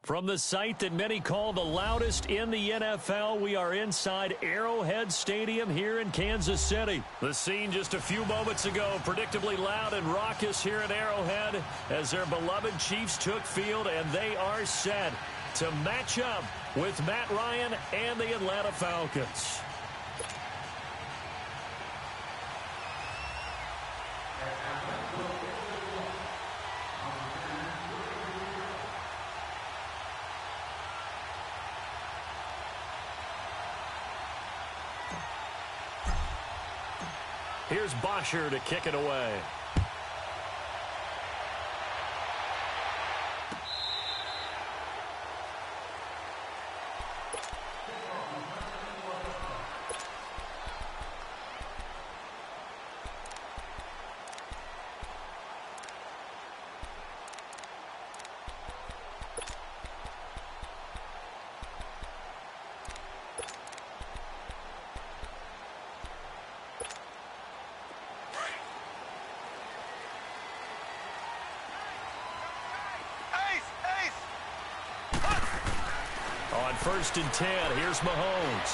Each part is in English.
From the site that many call the loudest in the NFL, we are inside Arrowhead Stadium here in Kansas City. The scene just a few moments ago, predictably loud and raucous here at Arrowhead as their beloved Chiefs took field, and they are set to match up with Matt Ryan and the Atlanta Falcons. Here's Bosher to kick it away. First and 10. Here's Mahomes.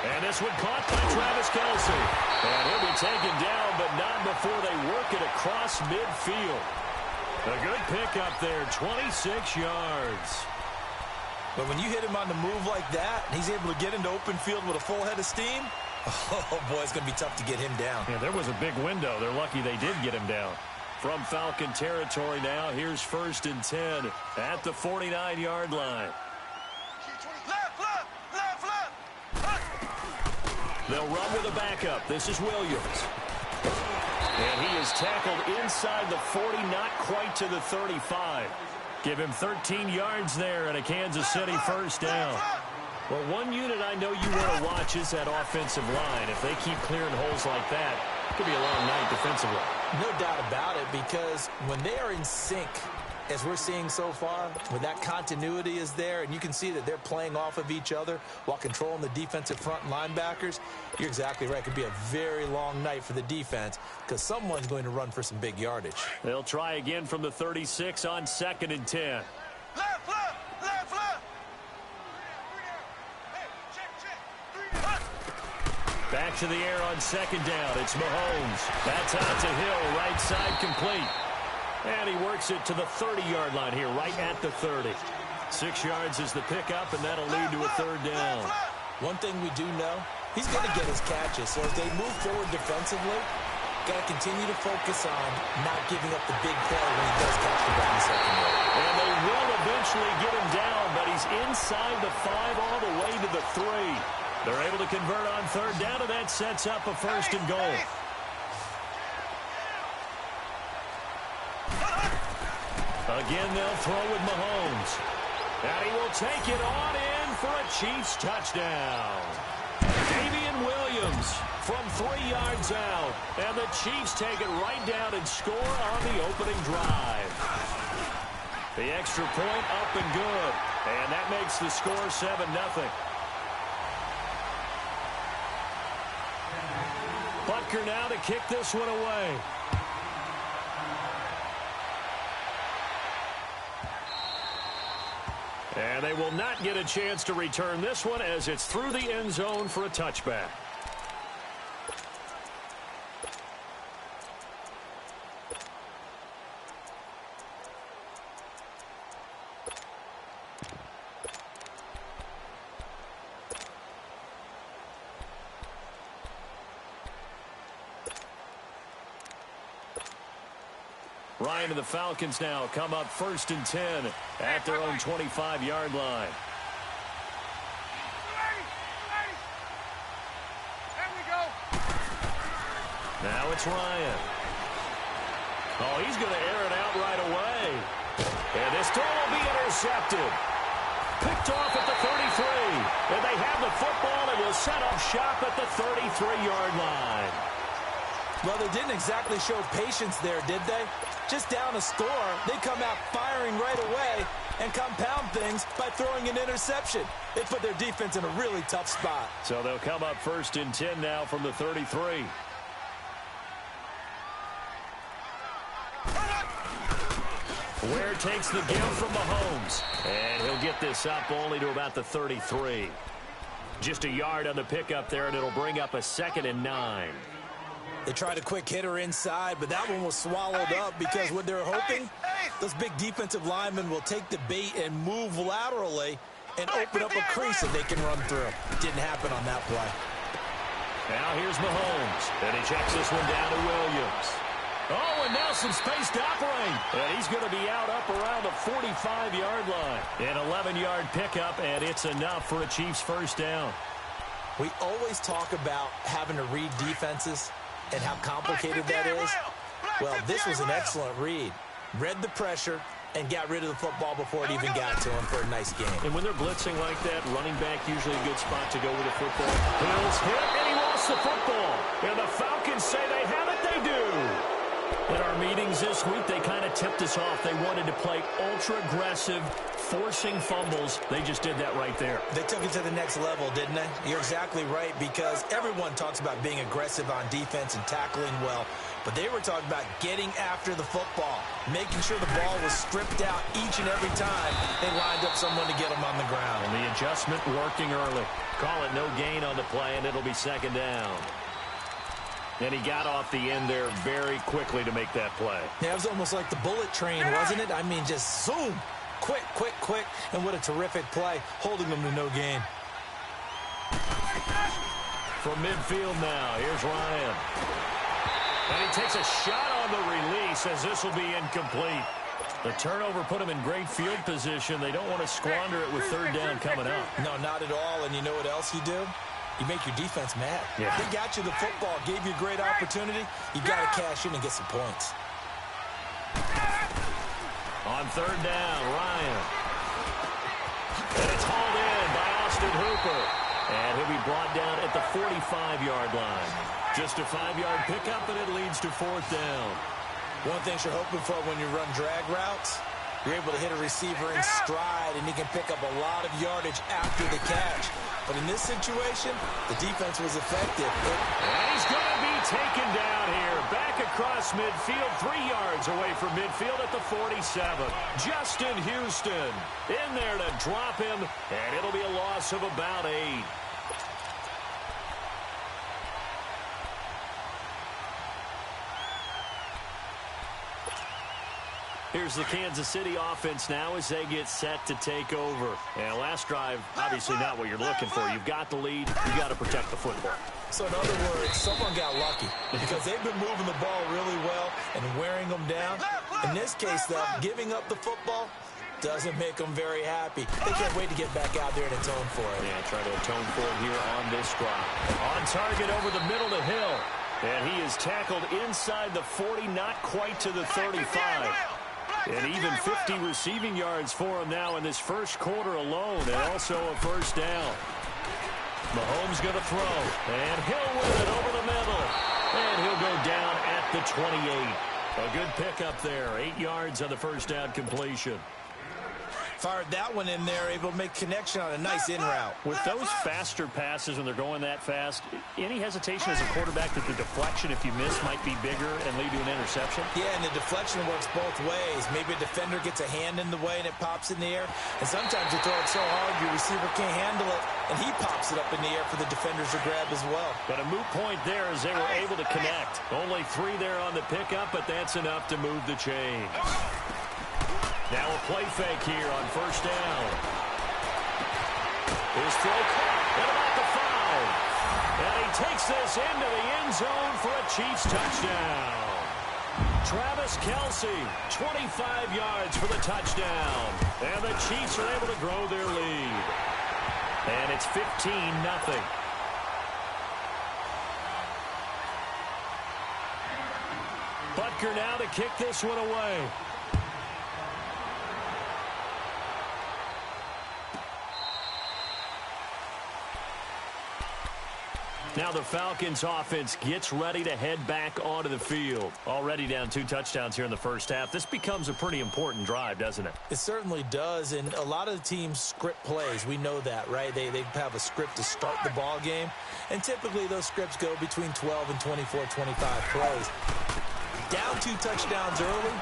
And this one caught by Travis Kelce. And he'll be taken down, but not before they work it across midfield. A good pickup there, 26 yards. But when you hit him on the move like that, and he's able to get into open field with a full head of steam, oh, boy, it's going to be tough to get him down. Yeah, there was a big window. They're lucky they did get him down. From Falcon territory now, here's first and 10 at the 49-yard line. They'll run with a backup. This is Williams. And he is tackled inside the 40, not quite to the 35. Give him 13 yards there and a Kansas City first down. Well, one unit I know you want to watch is that offensive line. If they keep clearing holes like that, it could be a long night defensively. No doubt about it, because when they are in sync, as we're seeing so far, when that continuity is there and you can see that they're playing off of each other while controlling the defensive front linebackers, you're exactly right. It could be a very long night for the defense because someone's going to run for some big yardage. They'll try again from the 36 on second and 10. Left, left, left, left. Back to the air on second down. It's Mahomes. That's out to Hill, right side complete. And he works it to the 30-yard line here, right at the 30. 6 yards is the pickup, and that'll lead to a third down. One thing we do know, he's going to get his catches. So as they move forward defensively, got to continue to focus on not giving up the big play when he does catch the ball in the secondary. And they will eventually get him down, but he's inside the 5 all the way to the 3. They're able to convert on third down, and that sets up a first and goal. Again, they'll throw with Mahomes. And he will take it on in for a Chiefs touchdown. Damian Williams from 3 yards out. And the Chiefs take it right down and score on the opening drive. The extra point up and good. And that makes the score 7-0. Butker now to kick this one away. And they will not get a chance to return this one as it's through the end zone for a touchback. Ryan and the Falcons now come up first and 10 at their own 25-yard line. Now it's Ryan. Oh, he's going to air it out right away. And this throw will be intercepted. Picked off at the 33. And they have the football and will set up shop at the 33-yard line. Well, they didn't exactly show patience there, did they? Just down a score, they come out firing right away and compound things by throwing an interception. They put their defense in a really tough spot. So they'll come up first and 10 now from the 33. Ware takes the give from Mahomes. And he'll get this up only to about the 33. Just a yard on the pickup there, and it'll bring up a 2nd and 9. They tried a quick hitter inside, but that one was swallowed up because what they're hoping, those big defensive linemen will take the bait and move laterally and open up a crease that they can run through. Didn't happen on that play. Now here's Mahomes, and he checks this one down to Williams. Oh, and now some space to operate. And he's going to be out up around the 45-yard line. An 11-yard pickup, and it's enough for a Chiefs first down. We always talk about having to read defenses and how complicated that is. Well, this was an excellent read. Read the pressure and got rid of the football before it even got to him for a nice game. And when they're blitzing like that, running back usually a good spot to go with the football. Hill's hit, and he lost the football. And the Falcons say they have it. They do. In our meetings this week, they kind of tipped us off. They wanted to play ultra-aggressive, forcing fumbles. They just did that right there. They took it to the next level, didn't they? You're exactly right, because everyone talks about being aggressive on defense and tackling well. But they were talking about getting after the football, making sure the ball was stripped out each and every time they lined up someone to get them on the ground. And the adjustment working early. Call it no gain on the play, and it'll be 2nd down. And he got off the end there very quickly to make that play. Yeah, it was almost like the bullet train, wasn't it? I mean, just zoom. Quick, quick, quick. And what a terrific play, holding them to no gain. From midfield now, here's Ryan. And he takes a shot on the release as this will be incomplete. The turnover put him in great field position. They don't want to squander it with 3rd down coming up. No, not at all. And you know what else you do? You make your defense mad. Yeah. They got you the football, gave you a great opportunity. You got to cash in and get some points. On 3rd down, Ryan. And it's hauled in by Austin Hooper. And he'll be brought down at the 45-yard line. Just a 5-yard pickup, and it leads to 4th down. One thing you're hoping for when you run drag routes, you're able to hit a receiver in stride, and he can pick up a lot of yardage after the catch. But in this situation, the defense was effective. And he's going to be taken down here. Back across midfield, 3 yards away from midfield at the 47. Justin Houston in there to drop him, and it'll be a loss of about 8. Here's the Kansas City offense now as they get set to take over. And last drive, obviously not what you're looking for. You've got the lead. You've got to protect the football. So in other words, someone got lucky because they've been moving the ball really well and wearing them down. In this case, though, giving up the football doesn't make them very happy. They can't wait to get back out there and atone for it. Yeah, try to atone for it here on this drive. On target over the middle to Hill. And he is tackled inside the 40, not quite to the 35. And even 50 receiving yards for him now in this first quarter alone, and also a 1st down. Mahomes going to throw, and Hill with it over the middle. And he'll go down at the 28. A good pickup there, 8 yards on the 1st down completion. Fired that one in there, able to make connection on a nice in route. With those faster passes when they're going that fast, any hesitation as a quarterback that the deflection, if you miss, might be bigger and lead to an interception? Yeah, and the deflection works both ways. Maybe a defender gets a hand in the way and it pops in the air. And sometimes you throw it so hard your receiver can't handle it, and he pops it up in the air for the defenders to grab as well. But a moot point there as they were able to connect. Only 3 there on the pickup, but that's enough to move the chains. Now a play fake here on 1st down. His throw caught at about the 5. And he takes this into the end zone for a Chiefs touchdown. Travis Kelce, 25 yards for the touchdown. And the Chiefs are able to grow their lead. And it's 15-0. Butker now to kick this one away. Now the Falcons offense gets ready to head back onto the field. Already down 2 touchdowns here in the first half. This becomes a pretty important drive, doesn't it? It certainly does, and a lot of the teams script plays. We know that, right? They have a script to start the ball game, and typically those scripts go between 12 and 24, 25 plays. down 2 touchdowns early,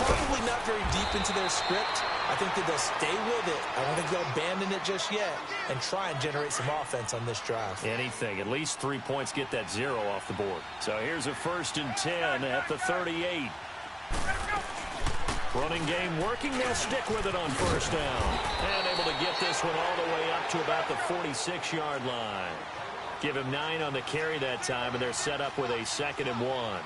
probably not very deep into their script. I think that they'll stay with it. I don't think they'll abandon it just yet and try and generate some offense on this drive. Anything. At least 3 points get that 0 off the board. So here's a 1st and 10 at the 38. Running game working. They'll stick with it on 1st down. And able to get this one all the way up to about the 46-yard line. Give him 9 on the carry that time, and they're set up with a 2nd and 1.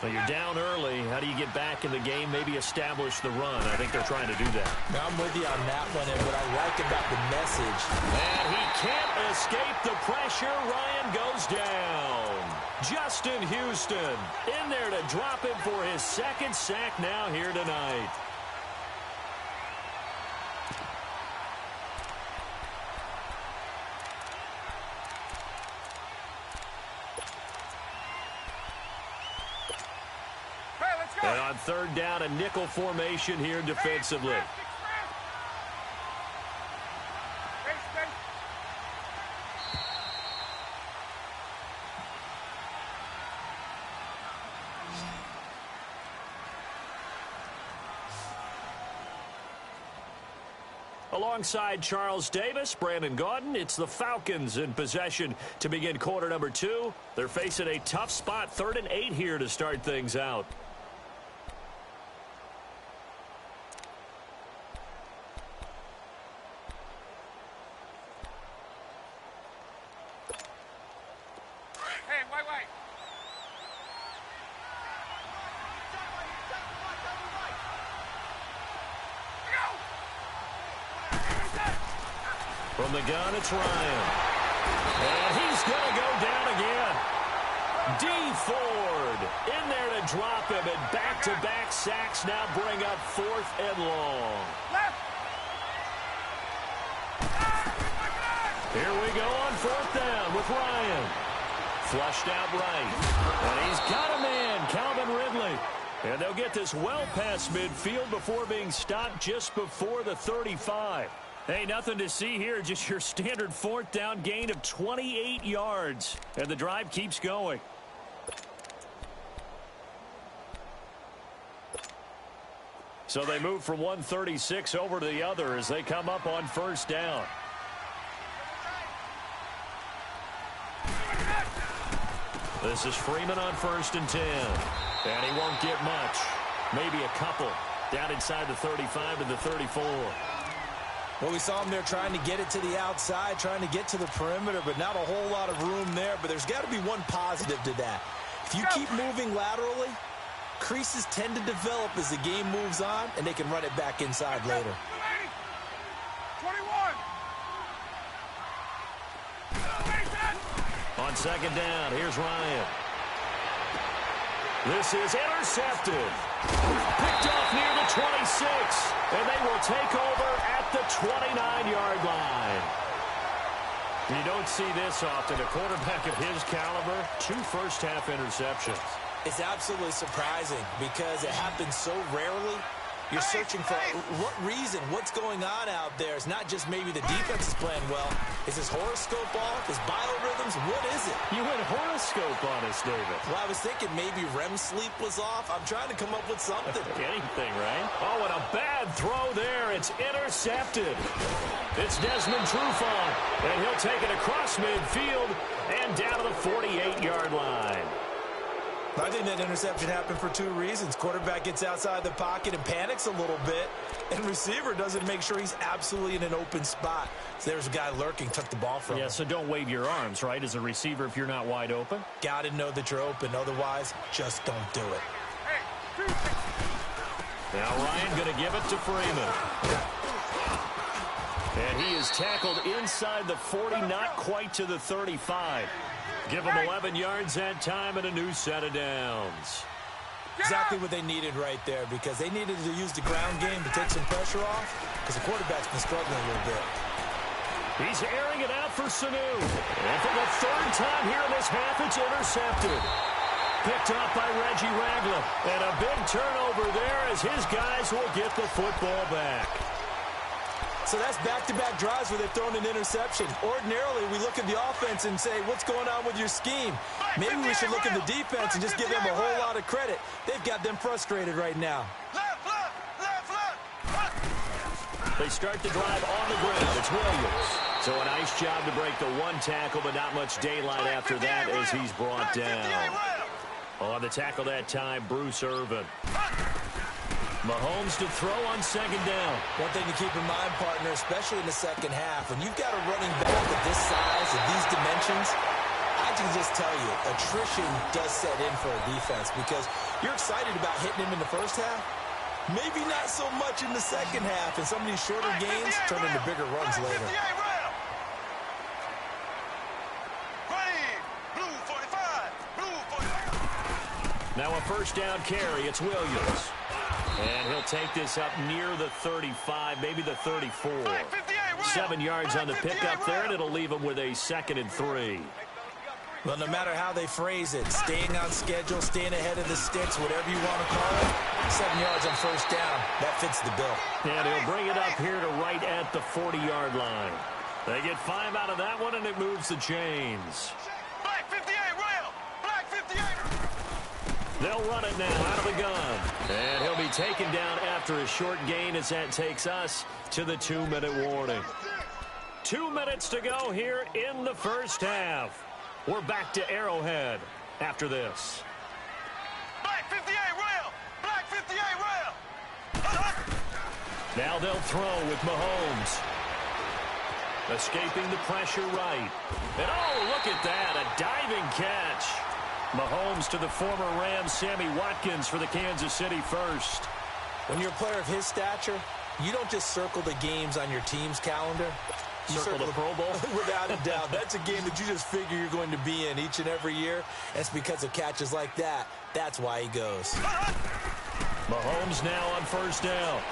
Well, you're down early. How do you get back in the game? Maybe establish the run. I think they're trying to do that. Now, I'm with you on that one, and what I like about the message. And he can't escape the pressure. Ryan goes down. Justin Houston in there to drop him for his 2nd sack now here tonight. And on 3rd down, a nickel formation here defensively. Alongside Charles Davis, Brandon Gaudin, it's the Falcons in possession to begin quarter number 2. They're facing a tough spot, 3rd and 8 here to start things out. From the gun, it's Ryan. And he's going to go down again. D. Ford in there to drop him, and back-to-back sacks now bring up 4th and long. Here we go on 4th down with Ryan. Flushed out right. And he's got a man, Calvin Ridley. And they'll get this well past midfield before being stopped just before the 35. Hey, nothing to see here, just your standard 4th down gain of 28 yards. And the drive keeps going. So they move from 136 over to the other as they come up on 1st down. This is Freeman on 1st and 10. And he won't get much. Maybe a couple. Down inside the 35 to the 34. Well, we saw him there trying to get it to the outside, trying to get to the perimeter, but not a whole lot of room there. But there's got to be one positive to that. If you keep moving laterally, creases tend to develop as the game moves on, and they can run it back inside later. 21. On 2nd down, here's Ryan. This is intercepted. Picked off near the 26. And they will take over at the 29-yard line. You don't see this often. A quarterback of his caliber, 2 first-half interceptions. It's absolutely surprising because it happens so rarely. You're searching for what reason, what's going on out there. It's not just maybe the defense is playing well. Is his horoscope off? His biorhythms? What is it? You went horoscope on us, David. Well, I was thinking maybe REM sleep was off. I'm trying to come up with something. Anything, right? Oh, and a bad throw there. It's intercepted. It's Desmond Trufant, and he'll take it across midfield and down to the 48-yard line. I think that interception happened for 2 reasons. Quarterback gets outside the pocket and panics a little bit, and receiver doesn't make sure he's absolutely in an open spot. So there's a guy lurking, took the ball from him. Yeah, so don't wave your arms, right, as a receiver if you're not wide open. Got to know that you're open. Otherwise, just don't do it. Now Ryan going to give it to Freeman. And he is tackled inside the 40, not quite to the 35. Give them 11 yards that time and a new set of downs. Exactly what they needed right there, because they needed to use the ground game to take some pressure off, because the quarterback's been struggling a little bit. He's airing it out for Sanu. And for the 3rd time here in this half, it's intercepted. Picked off by Reggie Ragland. And a big turnover there as his guys will get the football back. So that's back-to-back drives where they've thrown an interception. Ordinarily, we look at the offense and say, what's going on with your scheme? Maybe we should look at the defense and just give them a whole lot of credit. They've got them frustrated right now. They start the drive on the ground. It's Williams. So a nice job to break the one tackle, but not much daylight after that as he's brought down. On the tackle that time, Bruce Irvin. Mahomes to throw on second down. One thing to keep in mind, partner, especially in the second half, when you've got a running back of this size, of these dimensions, I can just tell you, attrition does set in for a defense because you're excited about hitting him in the first half. Maybe not so much in the second half, and some of these shorter gains turn into bigger runs later. Now a first down carry. It's Williams. And he'll take this up near the 35, maybe the 34. 7 yards on the pickup there, and it'll leave him with a 2nd and 3. Well, no matter how they phrase it, staying on schedule, staying ahead of the sticks, whatever you want to call it, 7 yards on first down, that fits the bill. And he'll bring it up here to right at the 40-yard line. They get 5 out of that one, and it moves the chains. Black 58, rail! Black 58! They'll run it now out of the gun. And he'll be taken down after a short gain as that takes us to the 2-minute warning. 2 minutes to go here in the first half. We're back to Arrowhead after this. Black 58, rail! Black 58, rail! Now they'll throw with Mahomes. Escaping the pressure right. And oh, look at that, a diving catch. Mahomes to the former Rams, Sammy Watkins for the Kansas City first. When you're a player of his stature, you don't just circle the games on your team's calendar. You Circle the Pro Bowl? Without a doubt. That's a game that you just figure you're going to be in each and every year. It's because of catches like that. That's why he goes. Mahomes now on first down.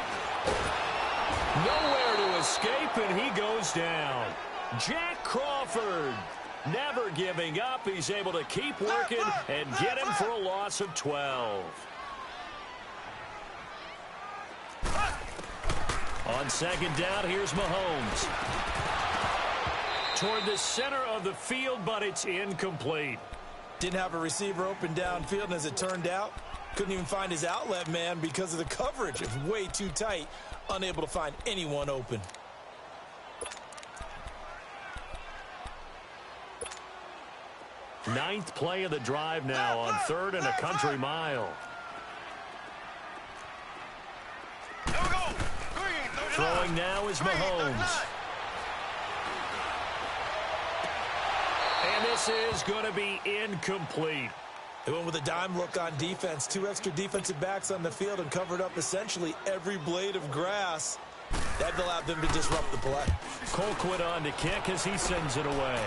Nowhere to escape, and he goes down. Jack Crawford. Never giving up. He's able to keep working and get him for a loss of 12. On second down, here's Mahomes. Toward the center of the field, but it's incomplete. Didn't have a receiver open downfield, and as it turned out, couldn't even find his outlet man because of the coverage. It was way too tight, unable to find anyone open. Ninth play of the drive now on 3rd and a country mile. Throwing now is Mahomes. And this is going to be incomplete. They went with a dime look on defense. 2 extra defensive backs on the field and covered up essentially every blade of grass. That allowed them to disrupt the play. Colquitt on to kick as he sends it away.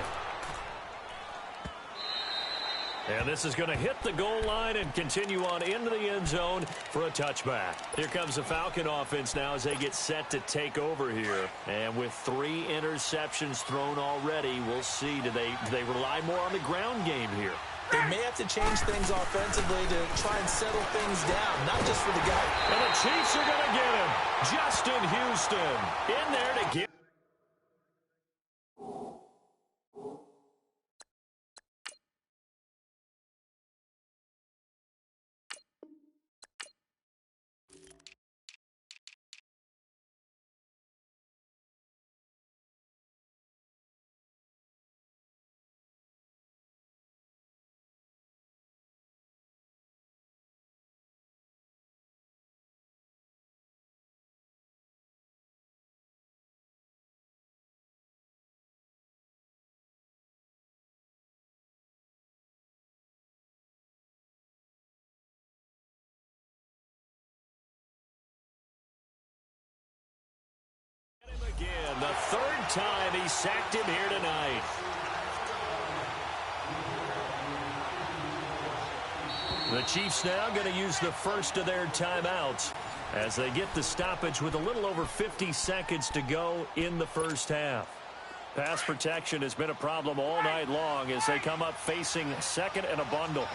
And this is going to hit the goal line and continue on into the end zone for a touchback. Here comes the Falcon offense now as they get set to take over here. And with 3 interceptions thrown already, we'll see. Do they rely more on the ground game here? They may have to change things offensively to try and settle things down, not just for the guy. And the Chiefs are going to get him. Justin Houston in there to get. Again, the 3rd time he sacked him here tonight. The Chiefs now going to use the first of their timeouts as they get the stoppage with a little over 50 seconds to go in the first half. Pass protection has been a problem all night long as they come up facing 2nd and a bundle.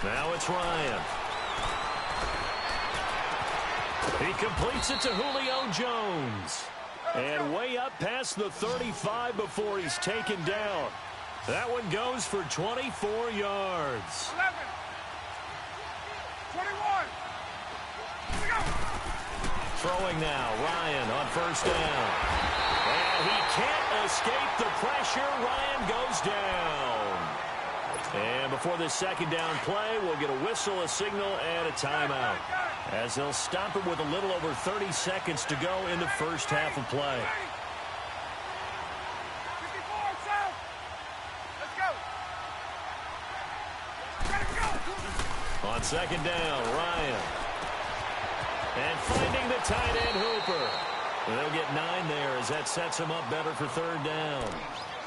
Now it's Ryan. He completes it to Julio Jones. And way up past the 35 before he's taken down. That one goes for 24 yards. 11. 21. Go. Throwing now, Ryan on first down. And he can't escape the pressure. Ryan goes down. And before this second down play, we'll get a whistle, a signal, and a timeout, as they'll stop it with a little over 30 seconds to go in the first half of play. 54, South. Let's go. Ready to go. On second down, Ryan. And finding the tight end, Hooper. They'll get 9 there as that sets him up better for third down.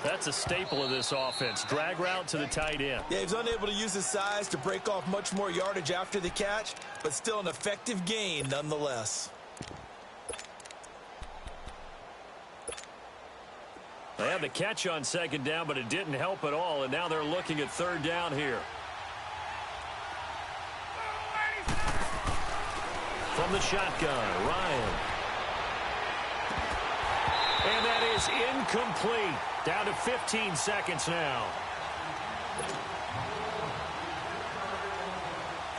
That's a staple of this offense. Drag route to the tight end. Yeah, he's unable to use his size to break off much more yardage after the catch, but still an effective gain nonetheless. They had the catch on second down, but it didn't help at all, and now they're looking at third down here. From the shotgun, Ryan. And that is incomplete. Down to 15 seconds now.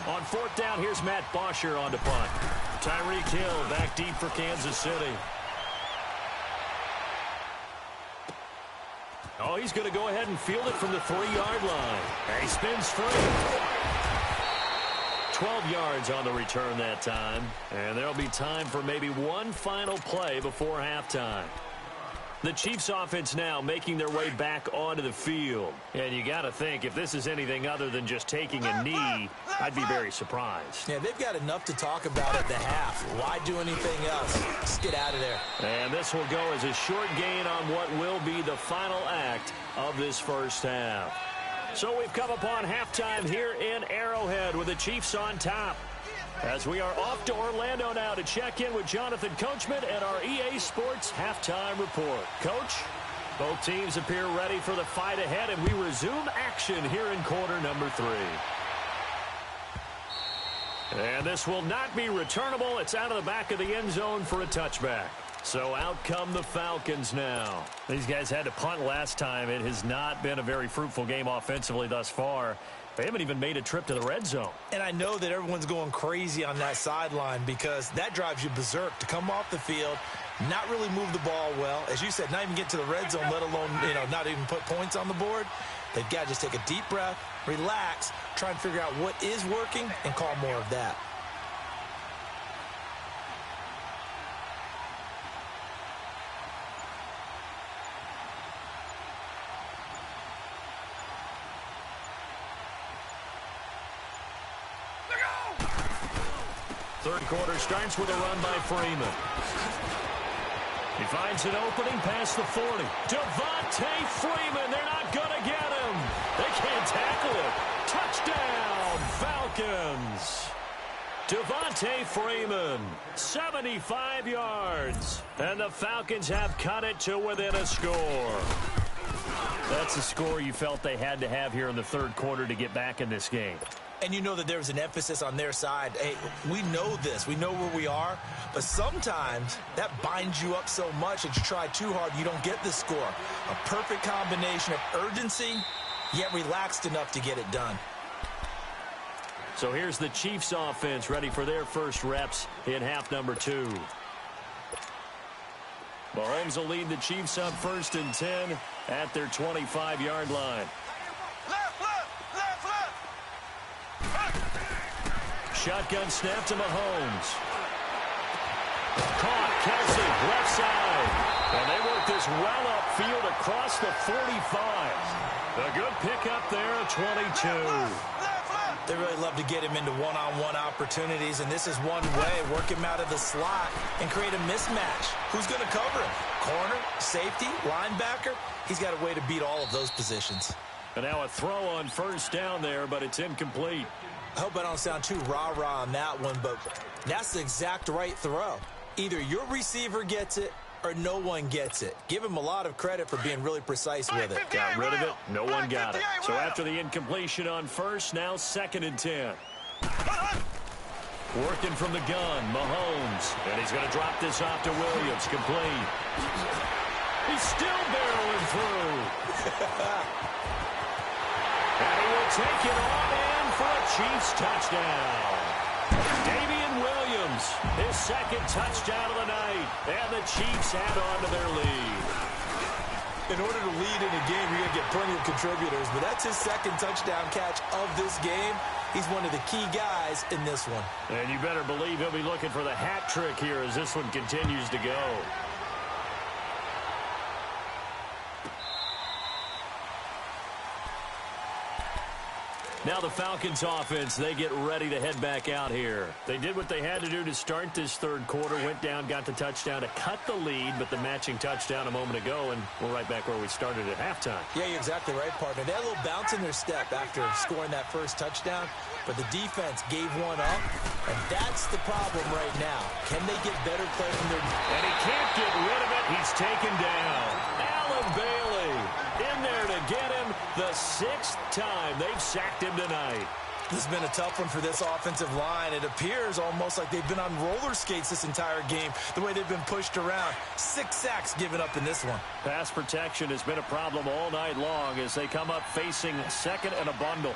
On fourth down, here's Matt Bosher on to punt. Tyreek Hill back deep for Kansas City. Oh, he's going to go ahead and field it from the 3-yard line. And he spins free. 12 yards on the return that time. And there'll be time for maybe one final play before halftime. The Chiefs offense now making their way back onto the field. And you got to think, if this is anything other than just taking a knee, I'd be very surprised. Yeah, they've got enough to talk about at the half. Why do anything else? Just get out of there. And this will go as a short gain on what will be the final act of this first half. So we've come upon halftime here in Arrowhead with the Chiefs on top. As we are off to Orlando now to check in with Jonathan Coachman and our EA Sports Halftime Report. Coach, both teams appear ready for the fight ahead, and we resume action here in quarter number 3. And this will not be returnable. It's out of the back of the end zone for a touchback. So out come the Falcons now. These guys had to punt last time. It has not been a very fruitful game offensively thus far. They haven't even made a trip to the red zone. And I know that everyone's going crazy on that sideline because that drives you berserk to come off the field, not really move the ball well. As you said, not even get to the red zone, let alone, not even put points on the board. They've got to just take a deep breath, relax, try and figure out what is working and call more of that. Third quarter starts with a run by Freeman. He finds an opening past the 40. Devontae Freeman, they're not going to get him. They can't tackle it. Touchdown, Falcons. Devontae Freeman, 75 yards. And the Falcons have cut it to within a score. That's a score you felt they had to have here in the third quarter to get back in this game. And you know that there's an emphasis on their side. Hey, we know this. We know where we are. But sometimes that binds you up so much that you try too hard, you don't get the score. A perfect combination of urgency, yet relaxed enough to get it done. So here's the Chiefs offense ready for their first reps in half number 2. Mahomes will lead the Chiefs up 1st and 10 at their 25-yard line. Shotgun snap to Mahomes. Caught, Kelsey, left side. And they work this well upfield across the 45. A good pickup there, 22. They really love to get him into one-on-one opportunities, and this is one way. Work him out of the slot and create a mismatch. Who's going to cover him? Corner, safety, linebacker? He's got a way to beat all of those positions. And now a throw on first down there, but it's incomplete. I hope I don't sound too rah-rah on that one, but that's the exact right throw. Either your receiver gets it or no one gets it. Give him a lot of credit for being really precise with it. Got rid of it. No one got it. So after the incompletion on first, now 2nd and 10. Working from the gun, Mahomes. And he's going to drop this off to Williams. Complete. He's still barreling through. And he will take it on in for a Chiefs touchdown. Williams, his second touchdown of the night. And the Chiefs add on to their lead. In order to lead in a game, you're going to get plenty of contributors. But that's his second touchdown catch of this game. He's one of the key guys in this one. And you better believe he'll be looking for the hat trick here as this one continues to go. Now the Falcons offense, they get ready to head back out here. They did what they had to do to start this third quarter, went down, got the touchdown to cut the lead, but the matching touchdown a moment ago, and we're right back where we started at halftime. Yeah, you're exactly right, partner. They had a little bounce in their step after scoring that first touchdown, but the defense gave one up, and that's the problem right now. Can they get better play from their... And he can't get rid of it. He's taken down. Allen Bailey in there to get him the sixth time they've sacked him tonight. This has been a tough one for this offensive line. It appears almost like they've been on roller skates this entire game, the way they've been pushed around. 6 sacks given up in this one. Pass protection has been a problem all night long as they come up facing second and a bundle.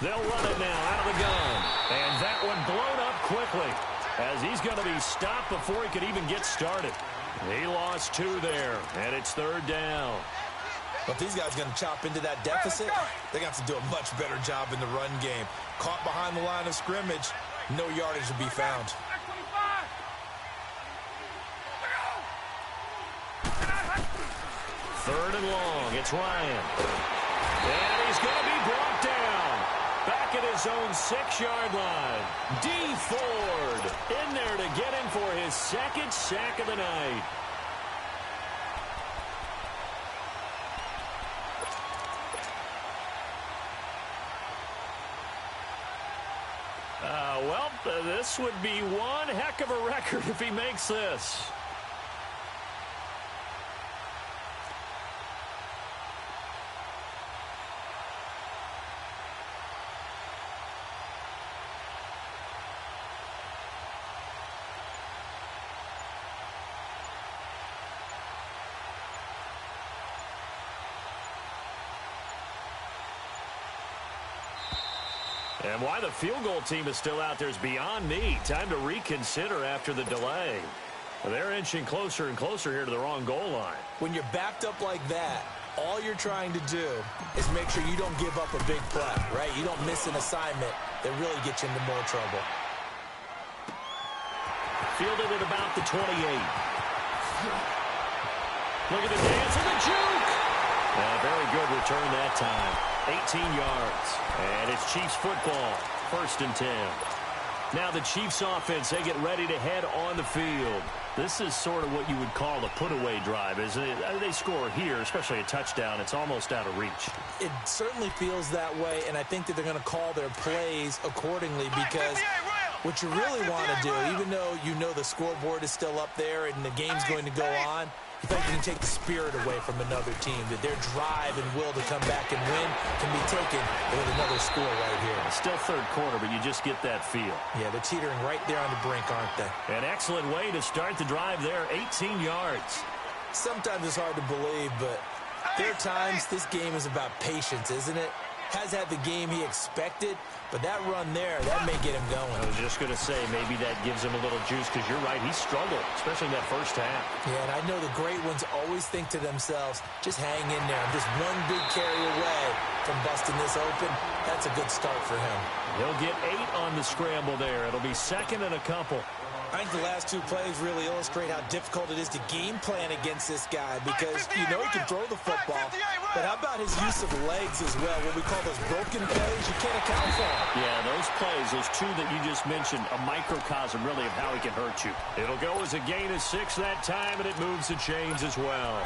They'll run it now out of the gun. And that one blown up quickly as he's going to be stopped before he could even get started. He lost 2 there, and it's third down. But if these guys are going to chop into that deficit, they're going to have to do a much better job in the run game. Caught behind the line of scrimmage, no yardage to be found. Third and long, it's Ryan. And he's going to be brought down. Back at his own 6-yard line. D. Ford in there to get him for his second sack of the night. This would be one heck of a record if he makes this. And why the field goal team is still out there is beyond me. Time to reconsider after the delay. They're inching closer and closer here to the wrong goal line. When you're backed up like that, all you're trying to do is make sure you don't give up a big play, right? You don't miss an assignment that really gets you into more trouble. Fielded at about the 28. Look at the dance and the juke. Very good return that time. 18 yards. And it's Chiefs football. 1st and 10. Now the Chiefs offense, they get ready to head on the field. This is sort of what you would call a put-away drive, isn't it? They score here, especially a touchdown. It's almost out of reach. It certainly feels that way, and I think that they're going to call their plays accordingly because what you really want to do, even though you know the scoreboard is still up there and the game's going to go on, you think you can take the spirit away from another team, that their drive and will to come back and win can be taken with another score right here. Still third quarter, but you just get that feel. Yeah, they're teetering right there on the brink, aren't they? An excellent way to start the drive there, 18 yards. Sometimes it's hard to believe, but there are times this game is about patience, isn't it? Has had the game he expected, but that run there, that may get him going. I was just going to say, maybe that gives him a little juice, because you're right, he struggled, especially in that first half. Yeah, and I know the great ones always think to themselves, just hang in there. I'm just one big carry away from busting this open. That's a good start for him. He'll get 8 on the scramble there. It'll be 2nd and a couple. I think the last 2 plays really illustrate how difficult it is to game plan against this guy because you know he can throw the football, but how about his use of legs as well? What we call those broken plays, you can't account for them. Yeah, those plays, those 2 that you just mentioned, a microcosm really of how he can hurt you. It'll go as a gain of 6 that time, and it moves the chains as well.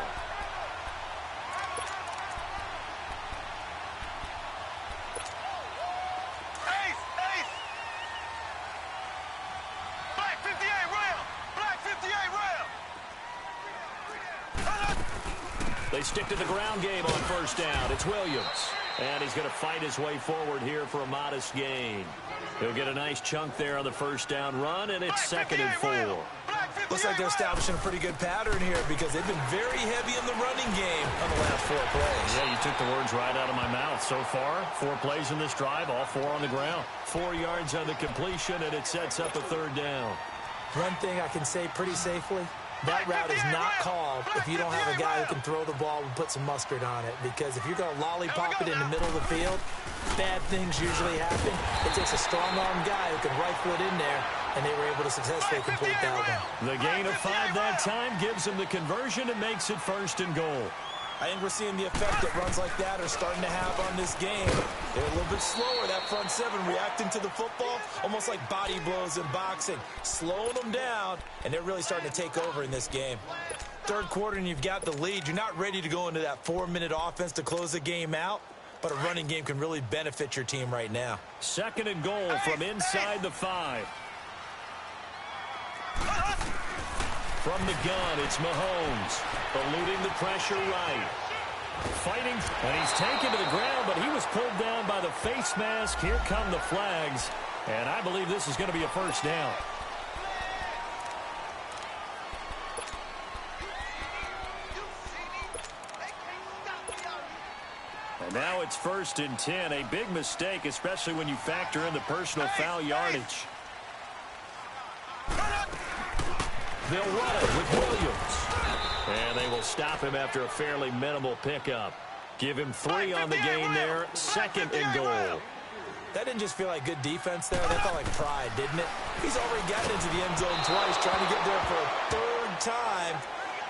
They stick to the ground game on 1st down. It's Williams. And he's going to fight his way forward here for a modest gain. He'll get a nice chunk there on the first down run, and it's 2nd and 4. Looks like they're establishing a pretty good pattern here because they've been very heavy in the running game on the last 4 plays. Yeah, you took the words right out of my mouth. So far, 4 plays in this drive, all 4 on the ground. 4 yards on the completion, and it sets up a 3rd down. One thing I can say pretty safely, that route is not called if you don't have a guy who can throw the ball and put some mustard on it. Because if you're going to lollipop it in the middle of the field, bad things usually happen. It takes a strong-arm guy who can rifle it in there, and they were able to successfully complete that one. The gain of 5 that time gives them the conversion and makes it 1st and goal. I think we're seeing the effect that runs like that are starting to have on this game. They're a little bit slower, that front 7, reacting to the football, almost like body blows in boxing, slowing them down, and they're really starting to take over in this game. 3rd quarter and you've got the lead. You're not ready to go into that 4-minute offense to close the game out, but a running game can really benefit your team right now. 2nd and goal from inside the 5. From the gun, it's Mahomes, eluding the pressure right. Fighting, and he's taken to the ground, but he was pulled down by the face mask. Here come the flags, and I believe this is going to be a 1st down. And now it's 1st and 10, a big mistake, especially when you factor in the personal foul yardage. They'll run it with Williams. And they will stop him after a fairly minimal pickup. Give him 3 on the gain there. 2nd and goal. That didn't just feel like good defense there. That felt like pride, didn't it? He's already gotten into the end zone twice, trying to get there for a 3rd time.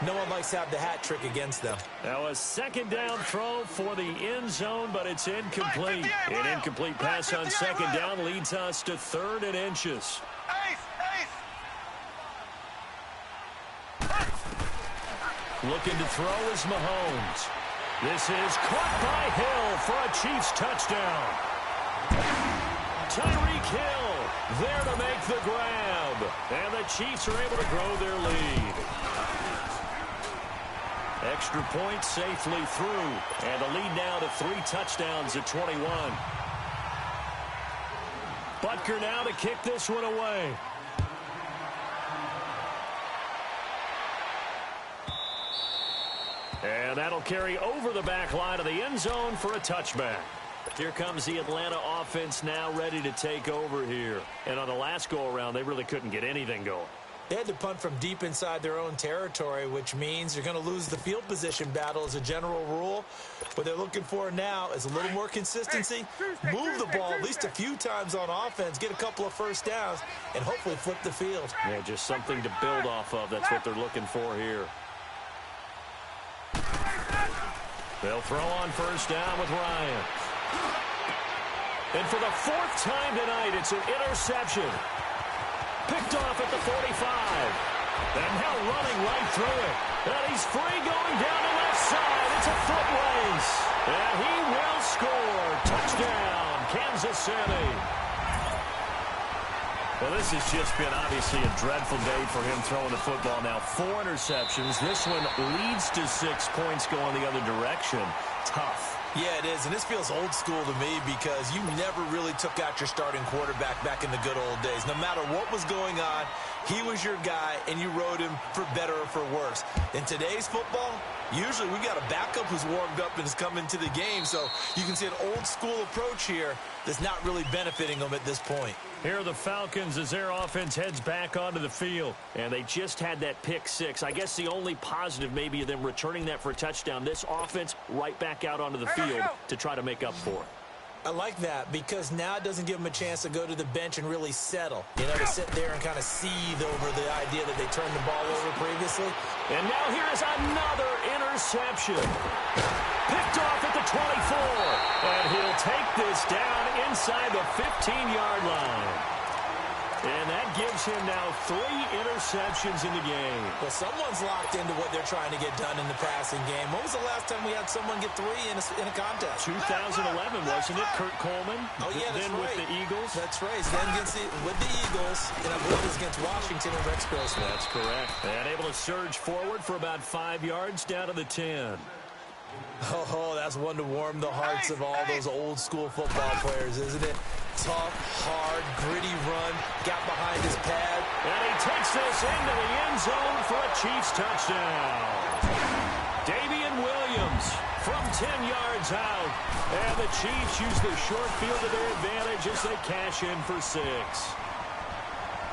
No one likes to have the hat trick against them. Now a 2nd down throw for the end zone, but it's incomplete. An incomplete pass on 2nd down leads us to 3rd and inches. Looking to throw is Mahomes. This is caught by Hill for a Chiefs touchdown. Tyreek Hill there to make the grab. And the Chiefs are able to grow their lead. Extra point safely through. And the lead now to 3 touchdowns at 21. Butker now to kick this one away. And that'll carry over the back line of the end zone for a touchback. Here comes the Atlanta offense now ready to take over here. And on the last go-around, they really couldn't get anything going. They had to punt from deep inside their own territory, which means you're going to lose the field position battle as a general rule. What they're looking for now is a little more consistency, move the ball at least a few times on offense, get a couple of 1st downs, and hopefully flip the field. Yeah, just something to build off of. That's what they're looking for here. They'll throw on 1st down with Ryan. And for the 4th time tonight, it's an interception. Picked off at the 45. And now running right through it. And he's free going down the left side. It's a foot race. And he will score. Touchdown, Kansas City. Well, this has just been obviously a dreadful day for him throwing the football. Now 4 interceptions. This one leads to 6 points going the other direction. Tough. Yeah, it is, and this feels old school to me because you never really took out your starting quarterback back in the good old days. No matter what was going on, he was your guy, and you rode him for better or for worse. In today's football, usually we got a backup who's warmed up and has come into the game, so you can see an old school approach here that's not really benefiting them at this point. Here are the Falcons as their offense heads back onto the field. And they just had that pick 6. I guess the only positive maybe of them returning that for a touchdown. This offense right back out onto the field to try to make up for it. I like that because now it doesn't give them a chance to go to the bench and really settle. You know, to sit there and kind of seethe over the idea that they turned the ball over previously. And now here is another interception. Picked off at the 24. And he'll take this down inside the 15-yard line. And that gives him now 3 interceptions in the game. Well, someone's locked into what they're trying to get done in the passing game. When was the last time we had someone get 3 in a contest? 2011, wasn't it? Kurt Coleman. Oh, yeah, that's then right. With the Eagles. That's right. Then with the Eagles, and I believe it was against Washington and Rex Grossman. That's correct. And able to surge forward for about 5 yards down to the 10. Oh, that's one to warm the hearts of all those old school football players, isn't it? Tough, hard, gritty run, got behind his pad. And he takes this into the end zone for a Chiefs touchdown. Davian Williams from 10 yards out. And the Chiefs use the short field to their advantage as they cash in for 6.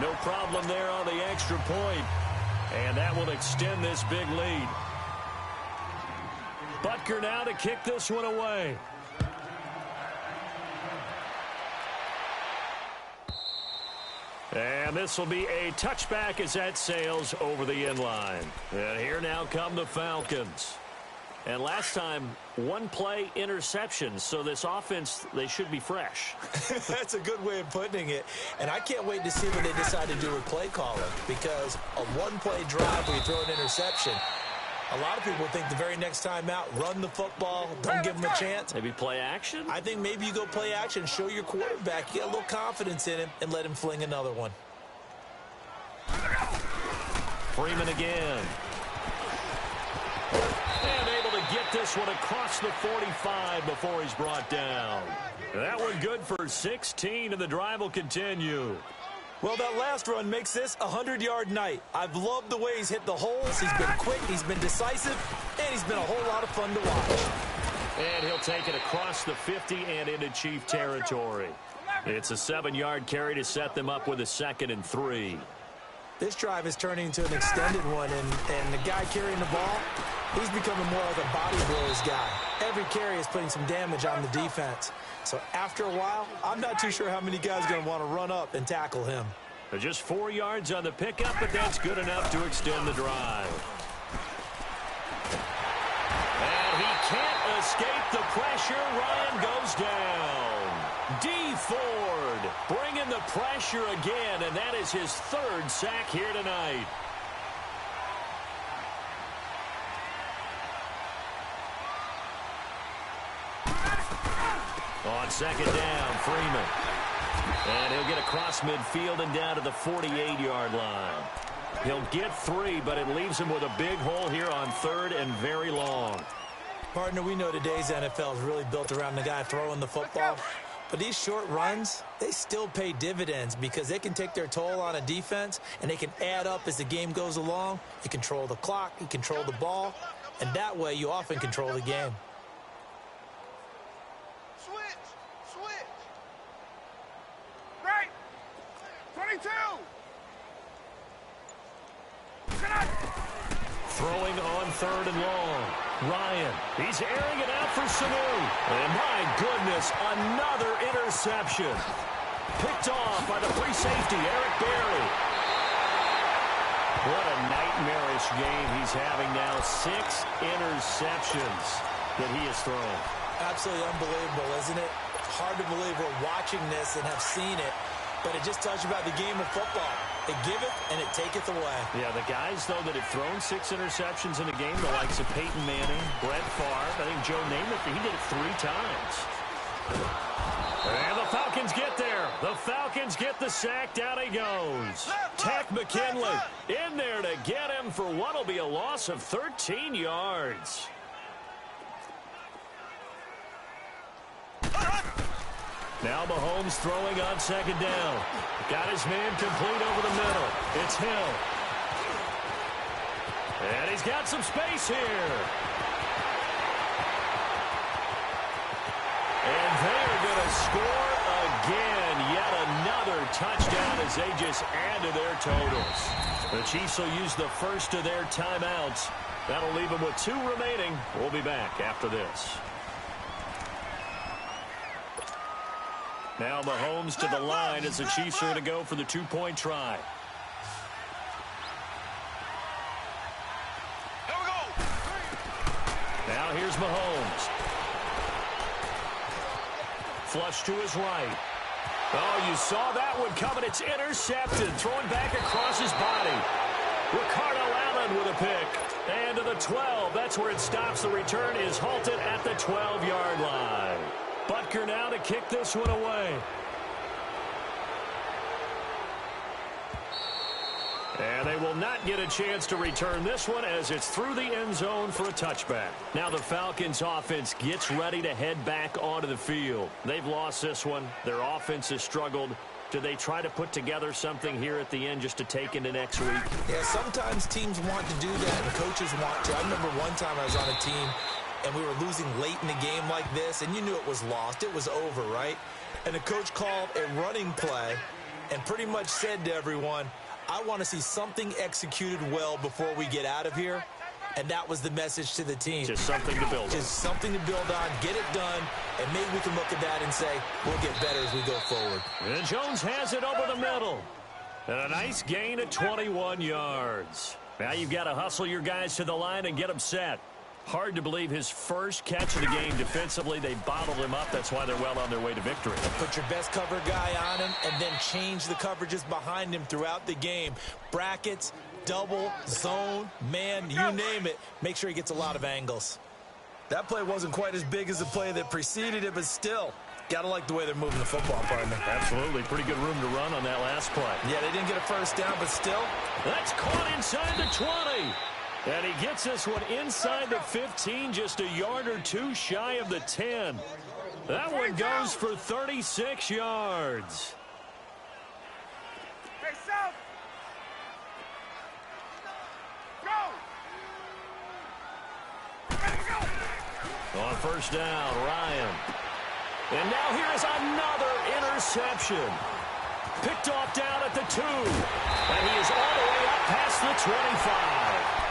No problem there on the extra point. And that will extend this big lead. Butker now to kick this one away. And this will be a touchback as that sails over the end line. And here now come the Falcons. And last time, one play interception. So this offense, they should be fresh. That's a good way of putting it. And I can't wait to see what they decide to do with play calling. Because a one-play drive where you throw an interception, a lot of people think the very next time out, run the football, don't give them a chance. Maybe play action? I think maybe you go play action, show your quarterback, you get a little confidence in him, and let him fling another one. Freeman again. And able to get this one across the 45 before he's brought down. That one good for 16, and the drive will continue. Well, that last run makes this a 100-yard night. I've loved the way he's hit the holes. He's been quick, he's been decisive, and he's been a whole lot of fun to watch. And he'll take it across the 50 and into Chief territory. It's a 7-yard carry to set them up with a 2nd and 3. This drive is turning into an extended one, and the guy carrying the ball, he's becoming more like a body blows guy. Every carry is putting some damage on the defense. So after a while, I'm not too sure how many guys are going to want to run up and tackle him. Just 4 yards on the pickup, but that's good enough to extend the drive. And he can't escape the pressure. Ryan goes down. D. Ford bringing the pressure again, and that is his 3rd sack here tonight. On 2nd down, Freeman. And he'll get across midfield and down to the 48-yard line. He'll get 3, but it leaves him with a big hole here on 3rd and very long. Partner, we know today's NFL is really built around the guy throwing the football. But these short runs, they still pay dividends because they can take their toll on a defense, and they can add up as the game goes along. You control the clock, you control the ball, and that way you often control the game. Right. 22. Throwing on 3rd and long. Ryan, he's airing it out for Sanu. And my goodness, another interception. Picked off by the free safety, Eric Berry. What a nightmarish game he's having now. 6 interceptions that he has thrown. Absolutely unbelievable, isn't it? Hard to believe we're watching this and have seen it, but it just tells you about the game of football. It giveth and it taketh away. Yeah, the guys, though, that have thrown 6 interceptions in a game, the likes of Peyton Manning, Brett Favre, I think Joe Namath, he did it 3 times. And the Falcons get there. The Falcons get the sack. Down he goes. Tack McKinley in there to get him for what will be a loss of 13 yards. Now Mahomes throwing on 2nd down. Got his man complete over the middle. It's Hill. And he's got some space here. And they're going to score again. Yet another touchdown as they just add to their totals. The Chiefs will use the first of their timeouts. That'll leave them with 2 remaining. We'll be back after this. Now Mahomes to the line as the Chiefs are going to go for the 2-point try. Here we go. Now here's Mahomes. Flush to his right. Oh, you saw that one coming. It's intercepted. Throwing back across his body. Ricardo Allen with a pick. And to the 12. That's where it stops. The return is halted at the 12-yard line. Butker now to kick this one away. And they will not get a chance to return this one as it's through the end zone for a touchback. Now the Falcons offense gets ready to head back onto the field. They've lost this one. Their offense has struggled. Do they try to put together something here at the end just to take into next week? Yeah, sometimes teams want to do that and coaches want to. I remember one time I was on a team and we were losing late in the game like this, and you knew it was lost. It was over, right? And the coach called a running play and pretty much said to everyone, I want to see something executed well before we get out of here. And that was the message to the team. Just something to build on. Just something to build on, get it done, and maybe we can look at that and say, we'll get better as we go forward. And Jones has it over the middle. And a nice gain of 21 yards. Now you've got to hustle your guys to the line and get them set. Hard to believe his first catch of the game defensively. They bottled him up. That's why they're well on their way to victory. Put your best cover guy on him and then change the coverages behind him throughout the game. Brackets, double, zone, man, you name it. Make sure he gets a lot of angles. That play wasn't quite as big as the play that preceded it, but still, gotta like the way they're moving the football, partner. Absolutely. Pretty good room to run on that last play. Yeah, they didn't get a first down, but still. That's caught inside the 20. And he gets this one inside the 15, just a yard or two shy of the 10. That one goes for 36 yards. Hey, South! Go! On first down, Ryan. And now here is another interception. Picked off down at the 2. And he is all the way up past the 25.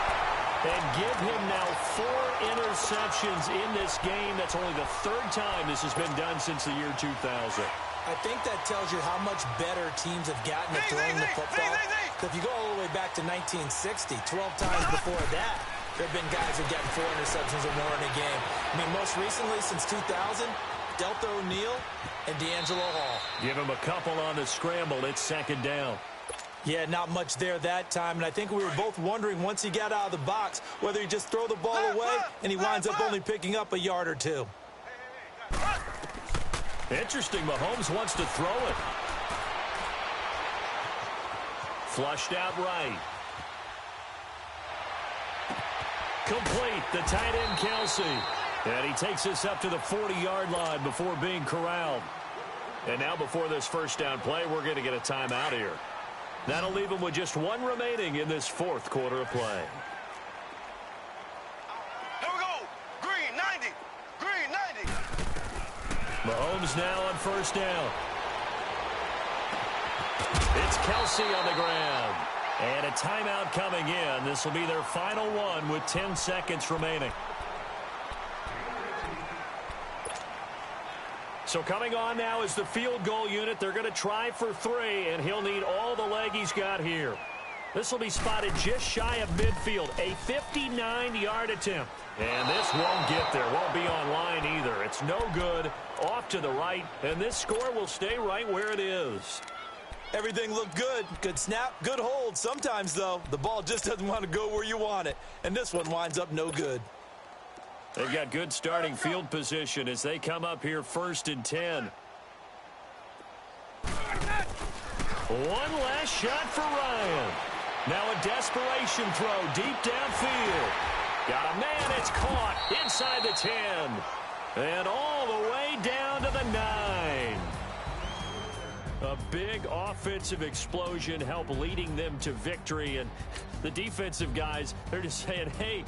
And give him now 4 interceptions in this game. That's only the 3rd time this has been done since the year 2000. I think that tells you how much better teams have gotten at throwing the football. So if you go all the way back to 1960, 12 times before that, there have been guys who have gotten 4 interceptions or more in a game. I mean, most recently, since 2000, Delta O'Neal and D'Angelo Hall. Give him a couple on the scramble. It's 2nd down. Yeah, not much there that time, and I think we were both wondering once he got out of the box whether he just throw the ball away and he winds up only picking up a yard or 2. Interesting, Mahomes wants to throw it. Flushed out right. Complete, the tight end Kelsey. And he takes this up to the 40-yard line before being corralled. And now before this first down play, we're going to get a timeout here. That'll leave him with just 1 remaining in this 4th quarter of play. Here we go. Green, 90. Green, 90. Mahomes now on first down. It's Kelsey on the ground. And a timeout coming in. This will be their final one with 10 seconds remaining. So coming on now is the field goal unit. They're going to try for 3, and he'll need all the leg he's got here. This will be spotted just shy of midfield, a 59-yard attempt. And this won't get there, won't be on line either. It's no good, off to the right, and this score will stay right where it is. Everything looked good. Good snap, good hold. Sometimes, though, the ball just doesn't want to go where you want it, and this one winds up no good. They've got good starting field position as they come up here 1st and 10. One last shot for Ryan. Now a desperation throw deep downfield. Got a man, it's caught inside the 10. And all the way down to the 9. A big offensive explosion help leading them to victory. And the defensive guys, they're just saying, hey,